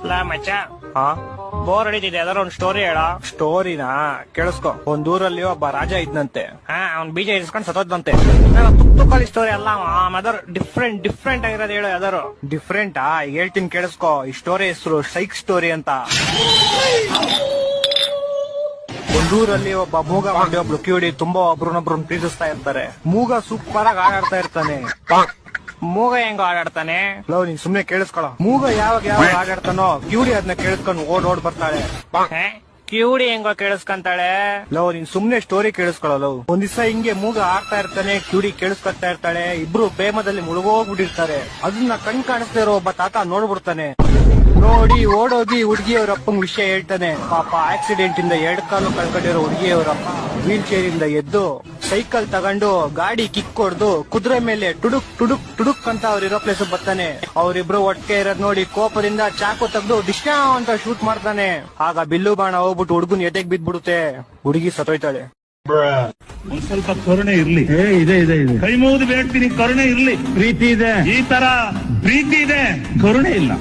ಲಾ ಮಚ್ಚ, ಹಾ ಬೋರ್ ಹೊಡಿತಿದೆ, ಯಾವ್ದಾರ ಒಂದ್ ಸ್ಟೋರಿ ಹೇಳ. ಸ್ಟೋರಿನಾ? ಕೇಳಿಸ್ಕೊ. ಒಂದೂರಲ್ಲಿ ಒಬ್ಬ ರಾಜ ಇದ್ನಂತೆ. ಅವ್ನ್ ಬೀಜ ಇಸ್ಕೊಂಡ್ ಸತ್ತೋದ್ನಂತೆ. ತುಕ್ಕಳಿ ಸ್ಟೋರಿ ಅಲ್ಲ, ಯಾವ್ದಾರು ಡಿಫ್ರೆಂಟ್ ಆಗಿರೋದು ಹೇಳು ಯಾವ್ದಾರು. ಡಿಫ್ರೆಂಟಾ? ಈಗ ಹೇಳ್ತೀನಿ ಕೇಳಿಸ್ಕೊ. ಈ ಸ್ಟೋರಿ ಹೆಸರು ಸೈಕ್ ಸ್ಟೋರಿ ಅಂತ. ಒಂದೂರಲ್ಲಿ ಒಬ್ಬ ಮೂಗ ಮಾಡಿ ಒಬ್ಳು ಕಿವಿಡಿ ತುಂಬಾ ಒಬ್ರನ್ನೊಬ್ರು ಪ್ರೀತಿಸ್ತಾ ಇರ್ತಾರೆ. ಮೂಗ ಸೂಪರ್ ಆಗಿ ಆಡಾಡ್ತಾ ಇರ್ತಾನೆ. ಮೂಗ ಹೆಂಗ ಆಡಾಡ್ತಾನೆ? ಲವ್, ನೀನ್ ಸುಮ್ನೆ ಕೇಳಿಸ್ಕೊಳ. ಮೂಗ ಯಾವಾಗ ಆಡಾಡ್ತಾನೋ ಕಿವಿಡಿ ಅದನ್ನ ಕೇಳಿಸ್ಕೊಂಡು ಓಡ್ ಬರ್ತಾಳೆ. ಕಿವುಡಿ ಹೆಂಗೋ ಕೇಳಿಸ್ಕೊಂತಾಳೆ? ಲವ್, ನೀನ್ ಸುಮ್ನೆ ಸ್ಟೋರಿ ಕೇಳಿಸ್ಕೊಳ. ಲವ್, ಒಂದ್ ದಿವಸ ಹಿಂಗೆ ಮೂಗ ಆಡ್ತಾ ಇರ್ತಾನೆ, ಕಿವಿಡಿ ಕೇಳಿಸ್ಕೊತಾ ಇರ್ತಾಳೆ. ಇಬ್ರು ಪ್ರೇಮದಲ್ಲಿ ಮುಳುಗೋಗ್ಬಿಟ್ಟಿರ್ತಾರೆ. ಅದನ್ನ ಕಣ್ ಕಾಣಿಸ್ತಾ ಇರೋ ಒಬ್ಬ ತಾತ ನೋಡ್ಬಿಡ್ತಾನೆ. ನೋಡಿ ಓಡೋಗಿ ಹುಡುಗಿಯವ್ರ ಅಪ್ಪಂಗ್ ವಿಷಯ ಹೇಳ್ತಾನೆ. ಪಾಪ ಆಕ್ಸಿಡೆಂಟ್ ಇಂದ 2 ಕಾಲು ಕಳ್ಕೊಂಡಿರೋ ಹುಡುಗಿಯವರಪ್ಪ ವೀಲ್ ಚೇರ್ ಇಂದ ಎದ್ದು ಸೈಕಲ್ ತಗೊಂಡು ಗಾಡಿ ಕಿಕ್ ಹೊಡ್ದು ಕುದುರೆ ಮೇಲೆ ಟುಡುಕ್ ಅಂತ ಅವ್ರಿರೋ ಪ್ಲೇಸ್ ಬರ್ತಾನೆ. ಅವ್ರಿಬ್ರು ಒಟ್ಟಿಗೆ ಇರೋದ್ ನೋಡಿ ಕೋಪದಿಂದ ಚಾಕು ತೆಗ್ದು ಡಿಶ್ನಾ ಅಂತ ಶೂಟ್ ಮಾಡ್ತಾನೆ. ಆಗ ಬಿಲ್ಲು ಬಾಣ ಹೋಗ್ಬಿಟ್ಟು ಹುಡುಗನ್ ಎದೆಗ್ ಬಿದ್ಬಿಡುತ್ತೆ. ಹುಡುಗಿ ಸತ್ತೋಯ್ತಾಳೆ. ಒಂದ್ ಸ್ವಲ್ಪ ಕರುಣೆ ಇರ್ಲಿ. ಇದೆ ಕೈ ಮುಗಿದು ಬೇಡ್ತೀನಿ, ಕರುಣೆ ಇರ್ಲಿ. ಪ್ರೀತಿ ಇದೆ, ಈ ತರ ಪ್ರೀತಿ ಇದೆ, ಕರುಣೆ ಇಲ್ಲ.